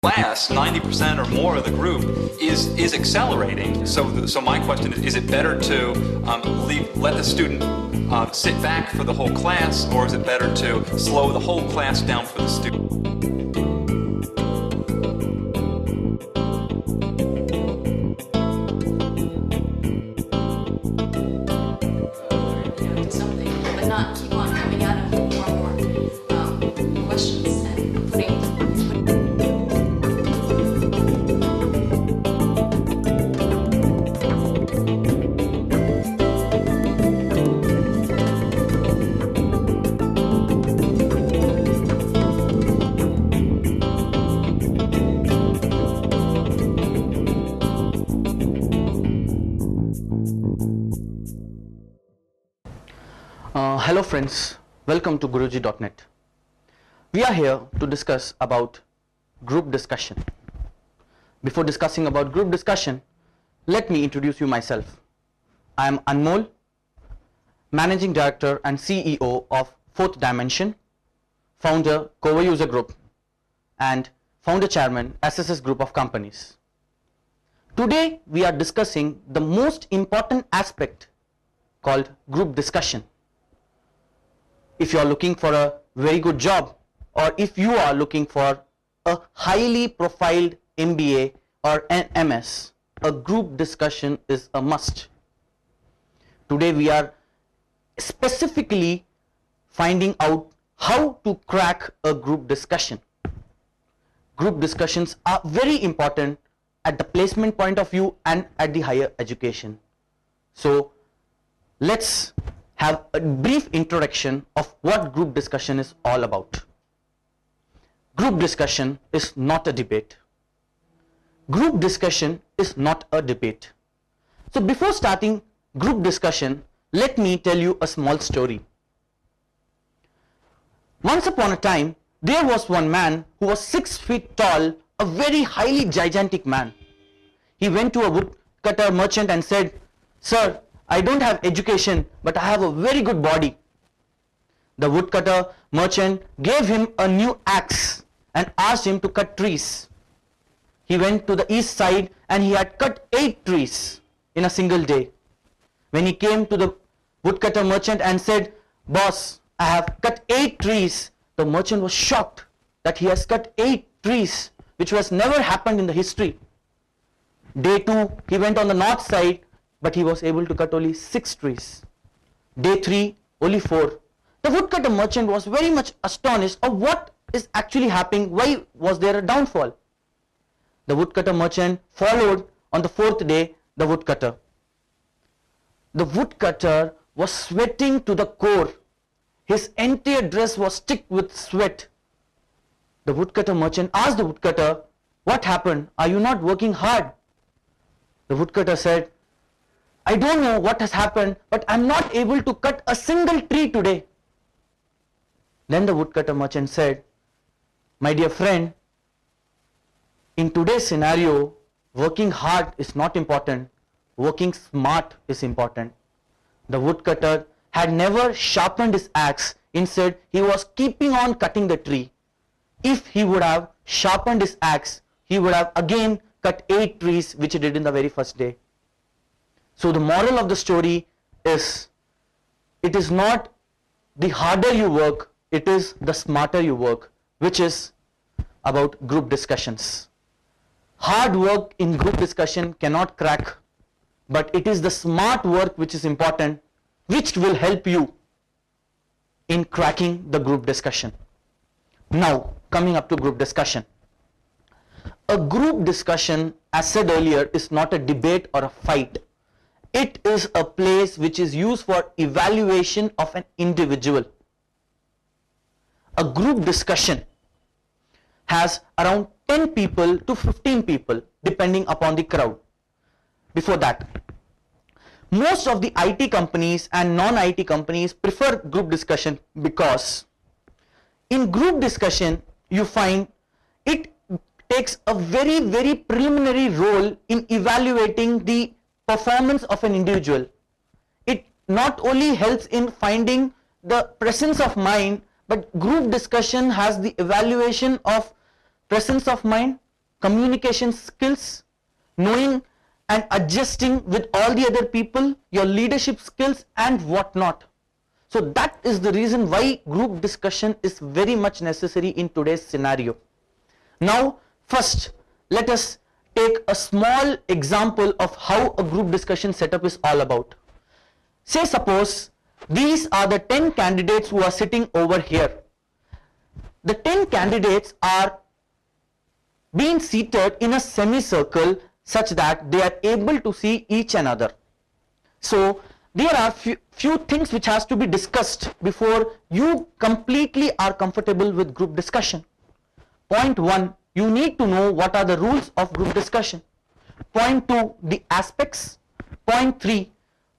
class, 90% or more of the group is accelerating. So my question is it better to let the student sit back for the whole class, or is it better to slow the whole class down for the student? Something, but not keep on coming out of more and more questions and putting. Hello friends, welcome to Guruji.net. We are here to discuss about group discussion. Before discussing about group discussion, let me introduce you myself. I am Anmol, Managing Director and CEO of Fourth Dimension, Founder Cover User Group, and Founder Chairman SSS Group of Companies. Today we are discussing the most important aspect called group discussion. If you are looking for a very good job, or if you are looking for a highly profiled MBA or an MS, a group discussion is a must. Today we are specifically finding out how to crack a group discussion. Group discussions are very important at the placement point of view and at the higher education. So let's have a brief introduction of what group discussion is all about. Group discussion is not a debate. Group discussion is not a debate. So before starting group discussion, let me tell you a small story. Once upon a time, there was one man who was 6 feet tall, a very highly gigantic man. He went to a woodcutter merchant and said, "Sir, I don't have education, but I have a very good body." The woodcutter merchant gave him a new axe and asked him to cut trees. He went to the east side and he had cut 8 trees in a single day. When he came to the woodcutter merchant and said, "Boss, I have cut 8 trees," the merchant was shocked that he has cut 8 trees, which has never happened in the history. Day 2, he went on the north side, but he was able to cut only 6 trees. Day 3, only 4. The woodcutter merchant was very much astonished of what is actually happening. Why was there a downfall? The woodcutter merchant followed on the 4th day the woodcutter. The woodcutter was sweating to the core. His entire dress was thick with sweat. The woodcutter merchant asked the woodcutter, "What happened? Are you not working hard?" The woodcutter said, "I don't know what has happened, but I'm not able to cut a single tree today." Then the woodcutter merchant said, "My dear friend, in today's scenario, working hard is not important, working smart is important." The woodcutter had never sharpened his axe. Instead, he was keeping on cutting the tree. If he would have sharpened his axe, he would have again cut 8 trees, which he did in the very first day. So the moral of the story is, it is not the harder you work, it is the smarter you work, which is about group discussions. Hard work in group discussion cannot crack, but it is the smart work which is important, which will help you in cracking the group discussion. Now, coming up to group discussion. A group discussion, as said earlier, is not a debate or a fight. It is a place which is used for evaluation of an individual. A group discussion has around 10 people to 15 people depending upon the crowd. Before that, most of the IT companies and non-IT companies prefer group discussion because in group discussion you find it takes a very preliminary role in evaluating the performance of an individual. It not only helps in finding the presence of mind, but group discussion has the evaluation of presence of mind, communication skills, knowing and adjusting with all the other people, your leadership skills and whatnot. So that is the reason why group discussion is very much necessary in today's scenario. Now first let us take a small example of how a group discussion setup is all about. Say suppose these are the 10 candidates who are sitting over here. The 10 candidates are being seated in a semicircle such that they are able to see each another. So there are few things which has to be discussed before you completely are comfortable with group discussion. Point 1, you need to know what are the rules of group discussion. Point 2, the aspects. Point 3,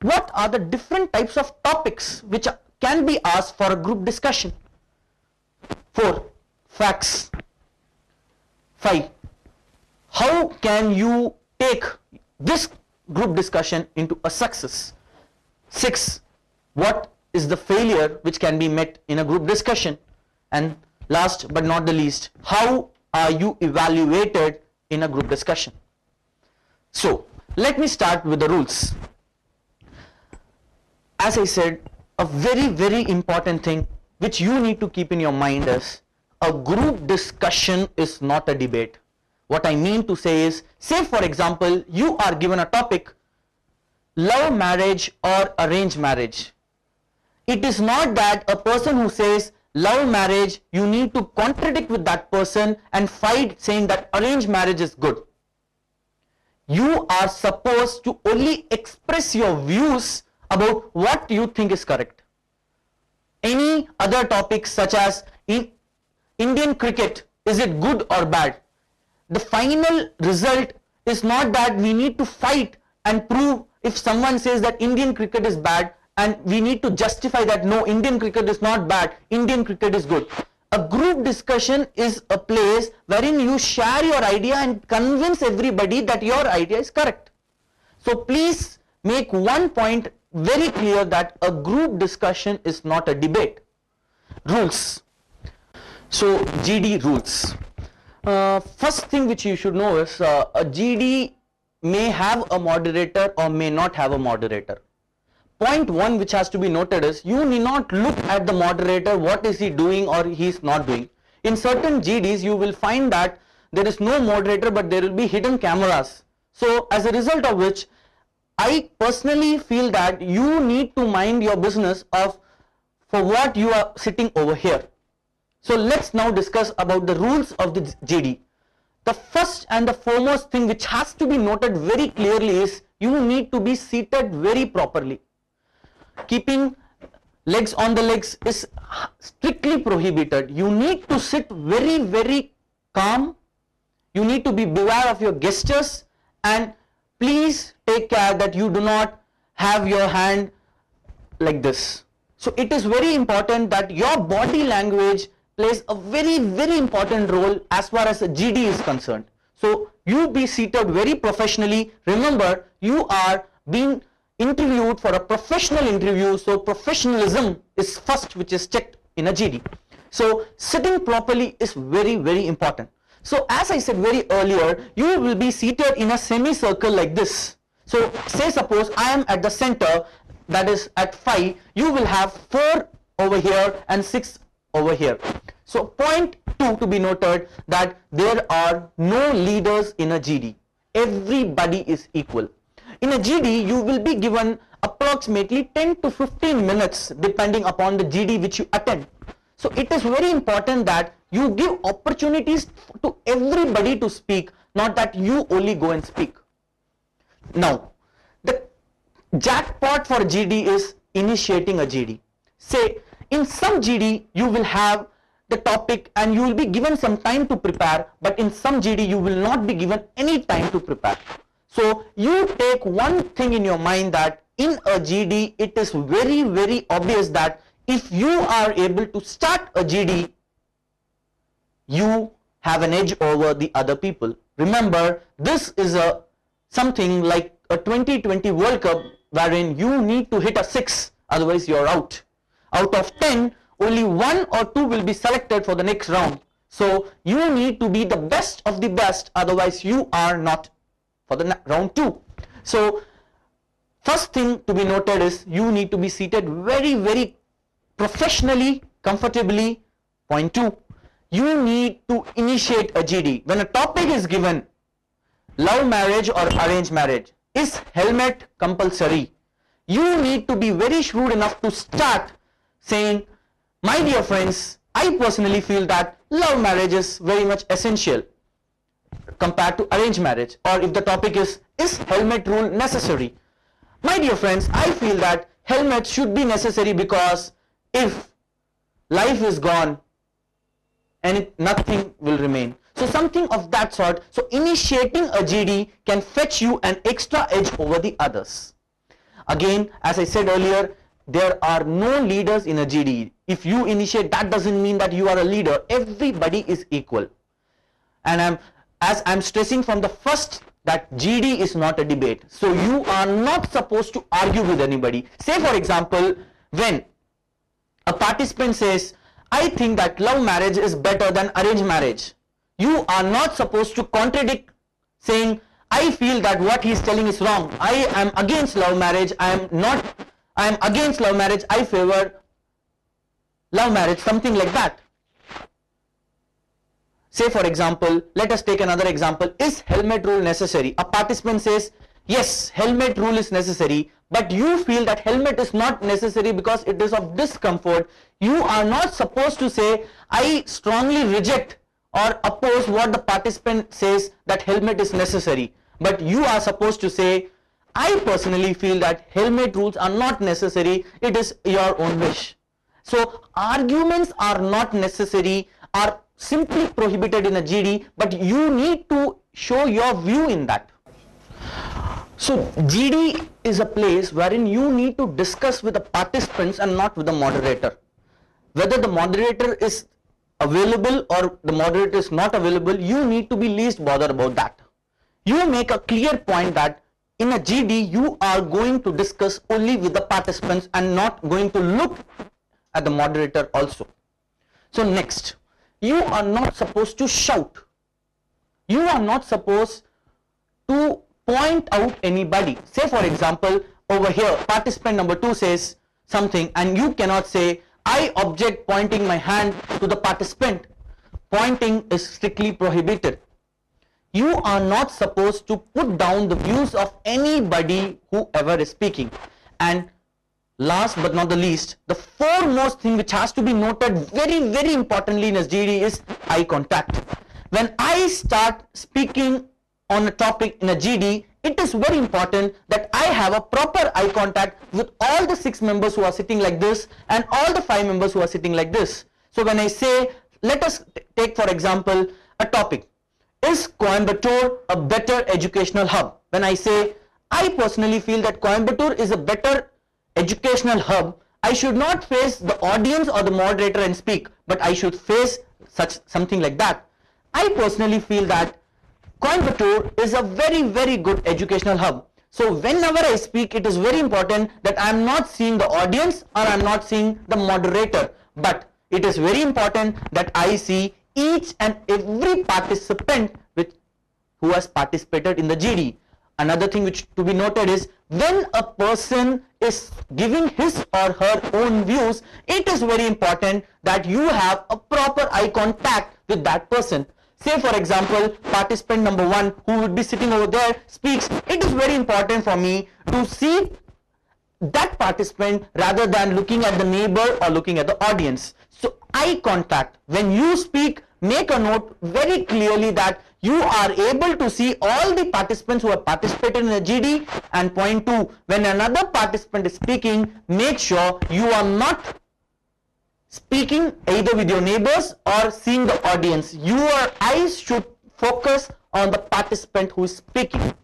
what are the different types of topics which can be asked for a group discussion. 4, facts. 5, how can you take this group discussion into a success. 6, what is the failure which can be met in a group discussion. And last but not the least, how are you evaluated in a group discussion. So let me start with the rules. As I said, a very important thing which you need to keep in your mind is a group discussion is not a debate. What I mean to say is, say for example, you are given a topic, love marriage or arranged marriage. It is not that a person who says love marriage, you need to contradict with that person and fight saying that arranged marriage is good. You are supposed to only express your views about what you think is correct. Any other topics such as in Indian cricket, is it good or bad? The final result is not that we need to fight and prove if someone says that Indian cricket is bad and we need to justify that no, Indian cricket is not bad, Indian cricket is good. A group discussion is a place wherein you share your idea and convince everybody that your idea is correct. So please make one point very clear, that a group discussion is not a debate. Rules. So GD rules. First thing which you should know is a GD may have a moderator or may not have a moderator. Point 1 which has to be noted is, you need not look at the moderator, what is he doing or he is not doing. In certain GDs you will find that there is no moderator but there will be hidden cameras. So as a result of which, I personally feel that you need to mind your business of for what you are sitting over here. So let's now discuss about the rules of the GD. The first and the foremost thing which has to be noted very clearly is, you need to be seated very properly. Keeping legs on the legs is strictly prohibited. You need to sit very calm. You need to be beware of your gestures, and please take care that you do not have your hand like this. So it is very important that your body language plays a very important role as far as a GD is concerned. So you be seated very professionally. Remember, you are being interviewed for a professional interview, so professionalism is first which is checked in a GD. So sitting properly is very important. So as I said very earlier, you will be seated in a semicircle like this. So say suppose I am at the center, that is at 5, you will have 4 over here and 6 over here. So point 2 to be noted, that there are no leaders in a GD. Everybody is equal. In a GD you will be given approximately 10 to 15 minutes depending upon the GD which you attend. So it is very important that you give opportunities to everybody to speak, not that you only go and speak. Now the jackpot for GD is initiating a GD. Say in some GD you will have the topic and you will be given some time to prepare, but in some GD you will not be given any time to prepare. So you take one thing in your mind, that in a GD it is very obvious that if you are able to start a GD, you have an edge over the other people. Remember, this is a something like a 2020 World Cup wherein you need to hit a 6, otherwise you are out. Out of 10, only 1 or 2 will be selected for the next round. So you need to be the best of the best, otherwise you are not for the round 2. So first thing to be noted is you need to be seated very professionally, comfortably. Point 2, you need to initiate a GD. When a topic is given, love marriage or arranged marriage, is helmet compulsory? You need to be very shrewd enough to start saying, my dear friends, I personally feel that love marriage is very much essential compared to arranged marriage. Or if the topic is helmet rule necessary? My dear friends, I feel that helmet should be necessary because if life is gone and nothing will remain. So something of that sort. So initiating a GD can fetch you an extra edge over the others. Again, as I said earlier, there are no leaders in a GD. If you initiate, that doesn't mean that you are a leader. Everybody is equal. And as I'm stressing from the first, that GD is not a debate. So you are not supposed to argue with anybody. Say for example, when a participant says, I think that love marriage is better than arranged marriage, you are not supposed to contradict saying, I feel that what he is telling is wrong. I am against love marriage. I am against love marriage. I favor love marriage, something like that. Say for example, let us take another example. Is helmet rule necessary? A participant says, yes, helmet rule is necessary, but you feel that helmet is not necessary because it is of discomfort. You are not supposed to say, I strongly reject or oppose what the participant says that helmet is necessary. But you are supposed to say, I personally feel that helmet rules are not necessary. It is your own wish. So arguments are not necessary, are simply prohibited in a GD, but you need to show your view in that. So GD is a place wherein you need to discuss with the participants and not with the moderator. Whether the moderator is available or the moderator is not available, you need to be least bothered about that. You make a clear point that in a GD you are going to discuss only with the participants and not going to look at the moderator also. So next, you are not supposed to shout. You are not supposed to point out anybody. Say for example, over here participant number 2 says something and you cannot say, I object pointing my hand to the participant. Pointing is strictly prohibited. You are not supposed to put down the views of anybody whoever is speaking. And last but not the least, the foremost thing which has to be noted very importantly in a GD is eye contact. When I start speaking on a topic in a GD, it is very important that I have a proper eye contact with all the 6 members who are sitting like this and all the 5 members who are sitting like this. So when I say, let us take for example a topic, is Coimbatore a better educational hub? When I say, I personally feel that Coimbatore is a better educational hub, I should not face the audience or the moderator and speak, but I should face something like that. I personally feel that Coimbatore is a very good educational hub. So whenever I speak, it is very important that I am not seeing the audience or I am not seeing the moderator, but it is very important that I see each and every participant who has participated in the GD. Another thing which to be noted is when a person is giving his or her own views, it is very important that you have a proper eye contact with that person. Say for example, participant number 1 who would be sitting over there speaks. It is very important for me to see that participant rather than looking at the neighbor or looking at the audience. So eye contact. When you speak, make a note very clearly that you are able to see all the participants who have participated in the GD. And point 2, when another participant is speaking, make sure you are not speaking either with your neighbors or seeing the audience. Your eyes should focus on the participant who is speaking.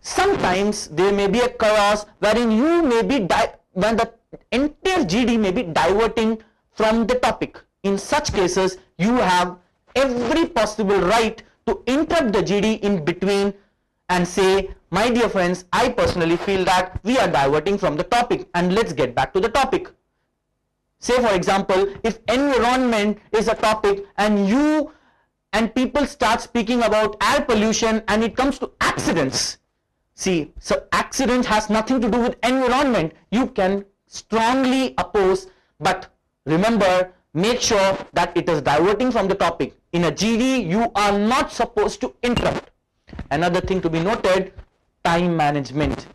Sometimes there may be a chaos wherein you may be when the entire GD may be diverting from the topic. In such cases, you have every possible right to interrupt the GD in between and say, my dear friends, I personally feel that we are diverting from the topic and let's get back to the topic. Say for example, if environment is a topic and you and people start speaking about air pollution and it comes to accidents. See, so accident has nothing to do with environment. You can strongly oppose, but remember, make sure that it is diverting from the topic. In a GD, you are not supposed to interrupt. Another thing to be noted, time management.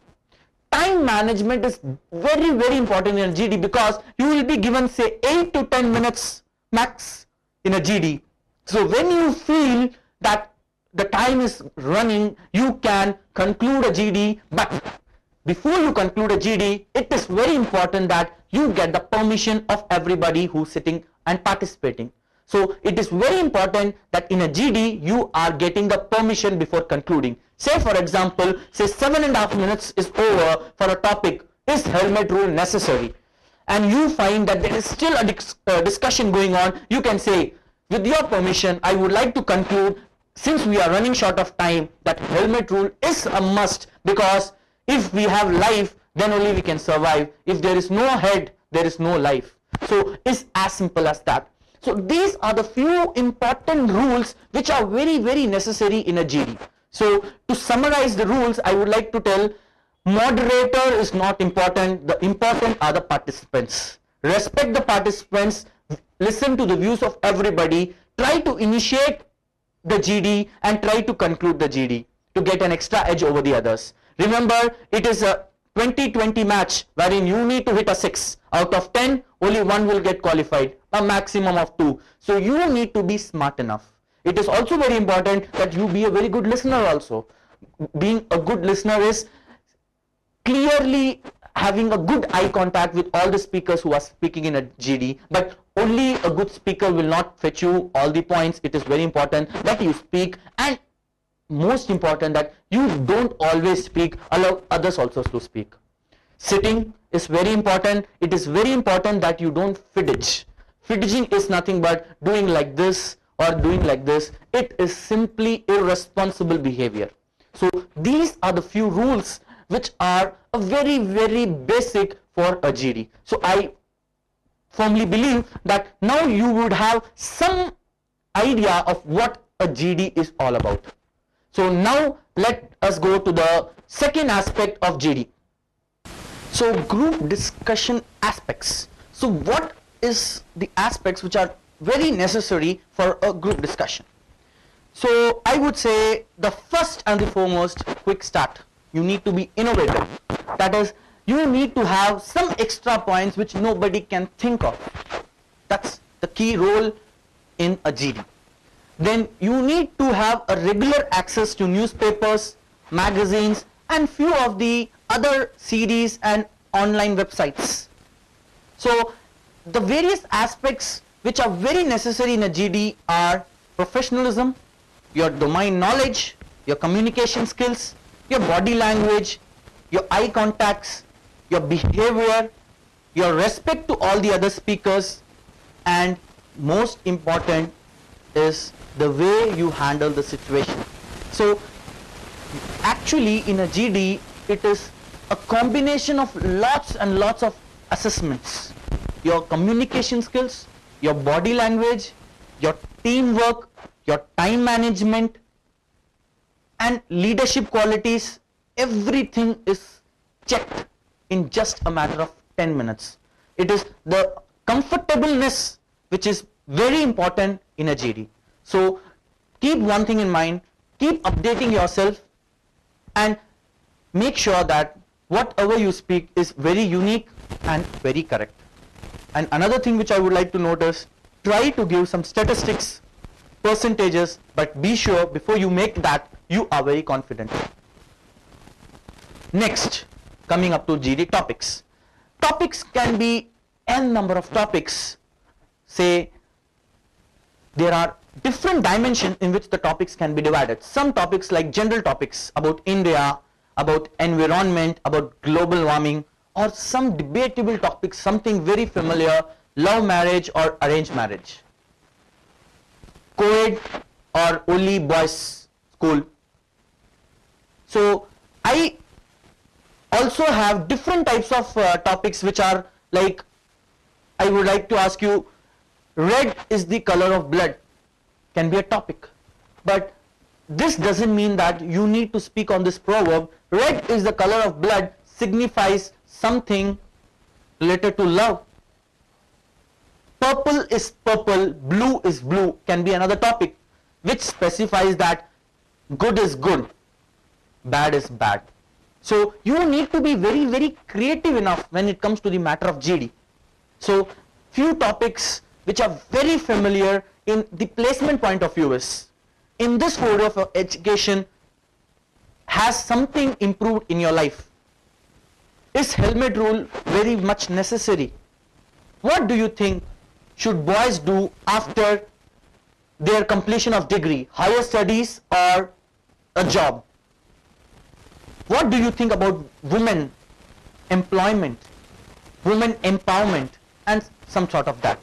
Time management is very, very important in a GD because you will be given say 8 to 10 minutes max in a GD. So when you feel that the time is running, you can conclude a GD, but before you conclude a GD, it is very important that you get the permission of everybody who's sitting and participating. So it is very important that in a GD, you are getting the permission before concluding. Say for example, say 7.5 minutes is over for a topic, is helmet rule necessary? And you find that there is still a discussion going on, you can say, with your permission, I would like to conclude, since we are running short of time, that helmet rule is a must, because if we have life, then only we can survive. If there is no head, there is no life. So it's as simple as that. So these are the few important rules which are very, very necessary in a GD. So to summarize the rules, I would like to tell, moderator is not important. The important are the participants. Respect the participants, listen to the views of everybody, try to initiate the GD and try to conclude the GD to get an extra edge over the others. Remember, it is a 20-20 match wherein you need to hit a 6. Out of 10, only 1 will get qualified, a maximum of 2. So you need to be smart enough. It is also very important that you be a very good listener also. Being a good listener is clearly having a good eye contact with all the speakers who are speaking in a GD, but only a good speaker will not fetch you all the points. It is very important that you speak, and most important that you don't always speak, allow others also to speak. Sitting is very important. It is very important that you don't fidget. Fidgeting is nothing but doing like this or doing like this. It is simply irresponsible behavior. So these are the few rules which are a very, very basic for a GD. So I firmly believe that now you would have some idea of what a GD is all about. So now let us go to the second aspect of GD. So group discussion aspects. So what is the aspects which are very necessary for a group discussion? So I would say the first and the foremost, quick start. You need to be innovative. That is, you need to have some extra points which nobody can think of. That's the key role in a GD. Then you need to have a regular access to newspapers, magazines, and few of the other CDs and online websites. So the various aspects which are very necessary in a GD are professionalism, your domain knowledge, your communication skills, your body language, your eye contacts, your behavior, your respect to all the other speakers, and most important is the way you handle the situation. So actually in a GD, it is a combination of lots and lots of assessments. Your communication skills, your body language, your teamwork, your time management, and leadership qualities, everything is checked in just a matter of 10 minutes. It is the comfortableness which is very important in a GD. So keep one thing in mind, keep updating yourself and make sure that whatever you speak is very unique and very correct. And another thing which I would like to notice, try to give some statistics, percentages, but be sure before you make that you are very confident. Next, coming up to GD topics. Topics can be n number of topics. Say there are different dimensions in which the topics can be divided. Some topics like general topics about India, about environment, about global warming, or some debatable topics, something very familiar, love marriage or arranged marriage, co-ed or only boys school. So I also have different types of topics which are like I would like to ask you, red is the color of blood, can be a topic. But this doesn't mean that you need to speak on this proverb. Red is the color of blood signifies something related to love. Purple is purple, blue is blue can be another topic, which specifies that good is good, bad is bad. So you need to be very, very creative enough when it comes to the matter of GD. So few topics which are very familiar in the placement point of view is, in this order of education, has something improved in your life? Is helmet rule very much necessary? What do you think should boys do after their completion of degree, higher studies or a job? What do you think about women employment, women empowerment and some sort of that?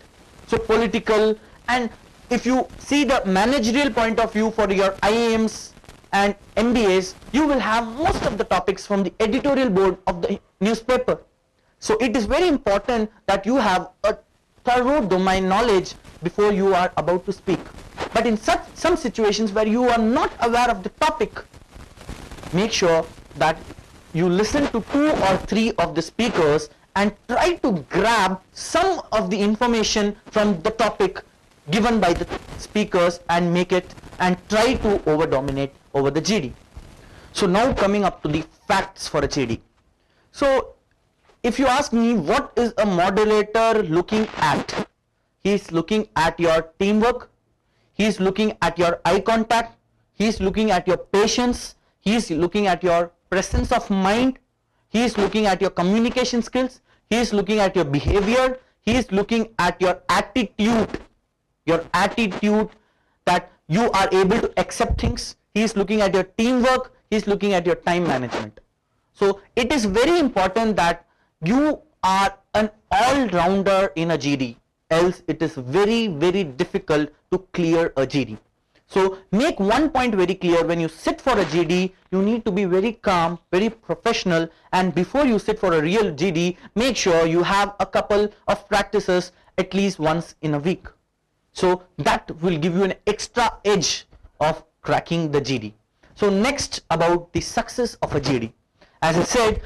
So political, and if you see the managerial point of view for your IIMs and MBAs, you will have most of the topics from the editorial board of the newspaper. So it is very important that you have a thorough domain knowledge before you are about to speak. But in some situations where you are not aware of the topic, make sure that you listen to 2 or 3 of the speakers and try to grab some of the information from the topic given by the speakers and make it, and try to over dominate over the GD. So now coming up to the facts for a GD. So if you ask me, what is a moderator looking at? He is looking at your teamwork, he is looking at your eye contact, he is looking at your patience, he is looking at your presence of mind, he is looking at your communication skills, he is looking at your behavior, he is looking at your attitude that you are able to accept things, he is looking at your teamwork, he is looking at your time management. So it is very important that you are an all-rounder in a GD, else it is very, very difficult to clear a GD. So make one point very clear: when you sit for a GD, you need to be very calm, very professional, and before you sit for a real GD, make sure you have a couple of practices at least once in a week. So that will give you an extra edge of cracking the GD. So next, about the success of a GD. As I said,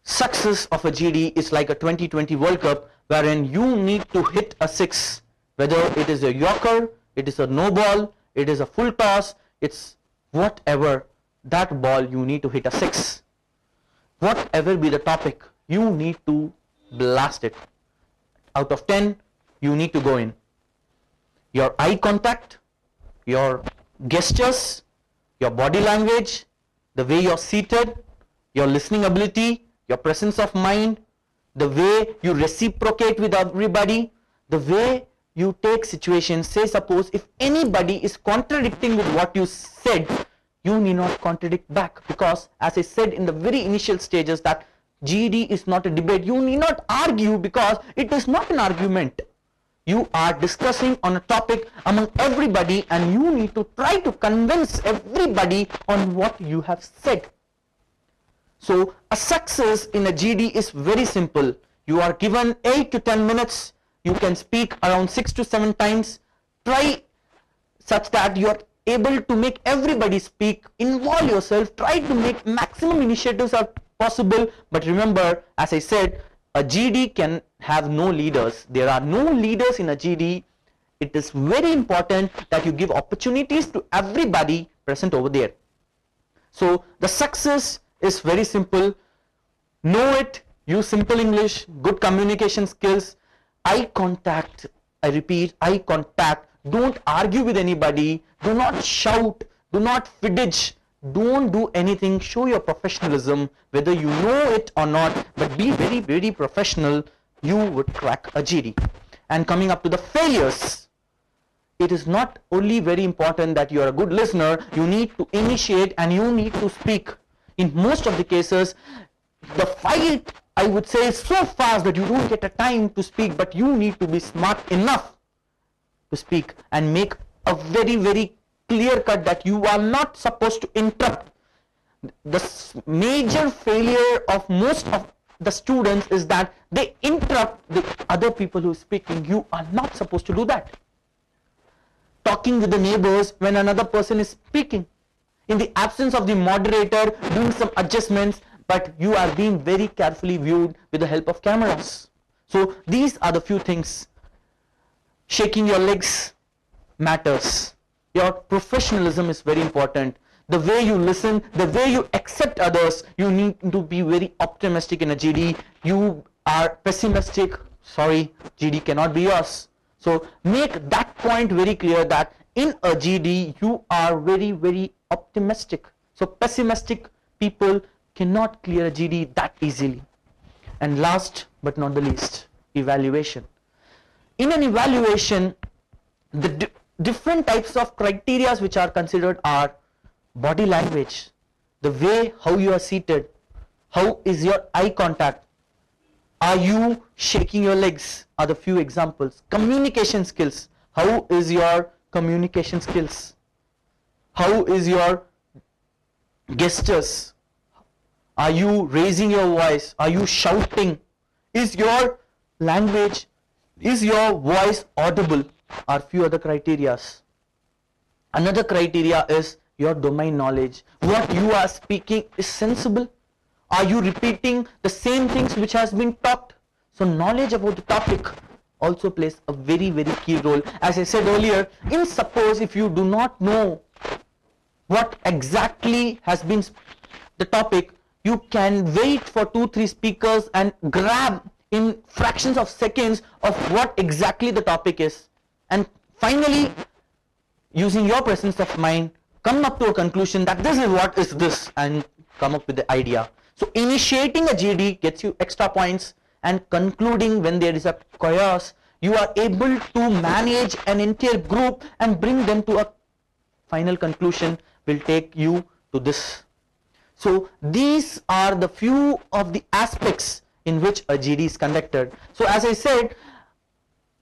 success of a GD is like a 2020 World Cup, wherein you need to hit a 6, whether it is a yorker, it is a no ball, it is a full toss, it's whatever, that ball you need to hit a 6. Whatever be the topic, you need to blast it. Out of 10, you need to go in. Your eye contact, your gestures, your body language, the way you're seated, your listening ability, your presence of mind, the way you reciprocate with everybody, the way you take situations. Say suppose if anybody is contradicting with what you said, you need not contradict back, because as I said in the very initial stages that GD is not a debate. You need not argue, because it is not an argument. You are discussing on a topic among everybody, and you need to try to convince everybody on what you have said. So a success in a GD is very simple. You are given 8 to 10 minutes. You can speak around 6 to 7 times. Try such that you are able to make everybody speak. Involve yourself. Try to make maximum initiatives are possible. But remember, as I said, a GD can have no leaders. There are no leaders in a GD. It is very important that you give opportunities to everybody present over there. So the success is very simple. Know it, use simple English, good communication skills, eye contact. I repeat, eye contact. Don't argue with anybody. Do not shout. Do not fidget. Don't do anything. Show your professionalism, whether you know it or not, but be very, very professional. You would crack a GD. And coming up to the failures, it is not only very important that you are a good listener, you need to initiate and you need to speak. In most of the cases, the fight, I would say, is so fast that you don't get a time to speak, but you need to be smart enough to speak and make a very, very clear cut that you are not supposed to interrupt. The major failure of most of the students is that they interrupt the other people who are speaking. You are not supposed to do that. Talking with the neighbors when another person is speaking, in the absence of the moderator, doing some adjustments, but you are being very carefully viewed with the help of cameras. So these are the few things. Shaking your legs matters. Your professionalism is very important. The way you listen, the way you accept others, you need to be very optimistic in a GD. You are pessimistic, sorry, GD cannot be yours. So make that point very clear that in a GD you are very, very optimistic. So pessimistic people cannot clear a GD that easily. And last but not the least, evaluation. In an evaluation, the different types of criteria which are considered are body language, the way how you are seated, how is your eye contact, are you shaking your legs, are the few examples. Communication skills, how is your communication skills, how is your gestures, are you raising your voice, are you shouting, is your language, is your voice audible, are few other criterias. Another criteria is your domain knowledge. What you are speaking is sensible. Are you repeating the same things which has been talked? So knowledge about the topic also plays a very, very key role. As I said earlier, in suppose if you do not know what exactly has been the topic, you can wait for 2-3 speakers and grab in fractions of seconds of what exactly the topic is, and finally using your presence of mind come up to a conclusion that this is what is this, and come up with the idea. So initiating a GD gets you extra points, and concluding when there is a chaos, you are able to manage an entire group and bring them to a final conclusion will take you to this. So these are the few of the aspects in which a GD is conducted. So as I said,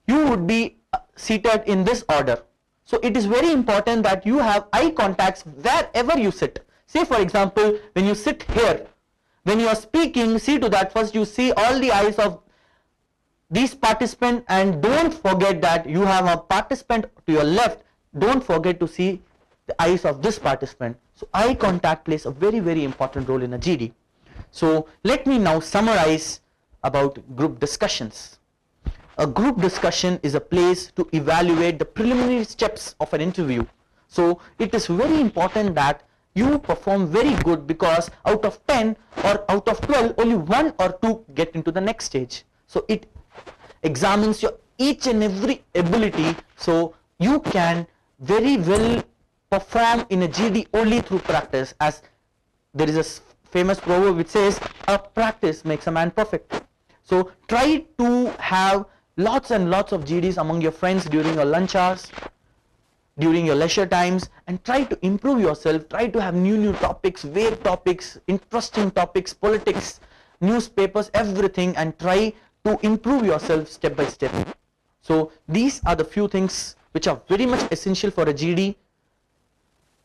you would be seated in this order. So it is very important that you have eye contacts wherever you sit. Say for example, when you sit here, when you are speaking, see to that first you see all the eyes of these participants, and don't forget that you have a participant to your left. Don't forget to see the eyes of this participant. So eye contact plays a very, very important role in a GD. So let me now summarize about group discussions. A group discussion is a place to evaluate the preliminary steps of an interview. So it is very important that you perform very good, because out of 10 or out of 12, only 1 or 2 get into the next stage. So it examines your each and every ability, so you can very well perform in a GD only through practice, as there is a famous proverb which says a practice makes a man perfect. So try to have lots and lots of GDs among your friends during your lunch hours, during your leisure times, and try to improve yourself. Try to have new topics, vague topics, interesting topics, politics, newspapers, everything, and try to improve yourself step by step. So these are the few things which are very much essential for a GD,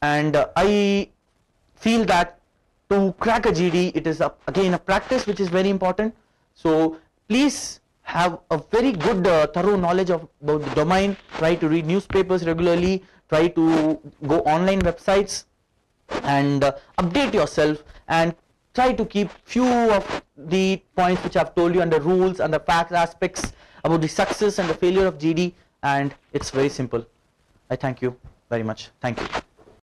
and I feel that to crack a GD, it is again a practice which is very important. So please have a very good thorough knowledge about the domain. Try to read newspapers regularly, try to go online websites and update yourself, and try to keep few of the points which I've told you, and the rules and the fact aspects about the success and the failure of GD, and it's very simple. I thank you very much. Thank you.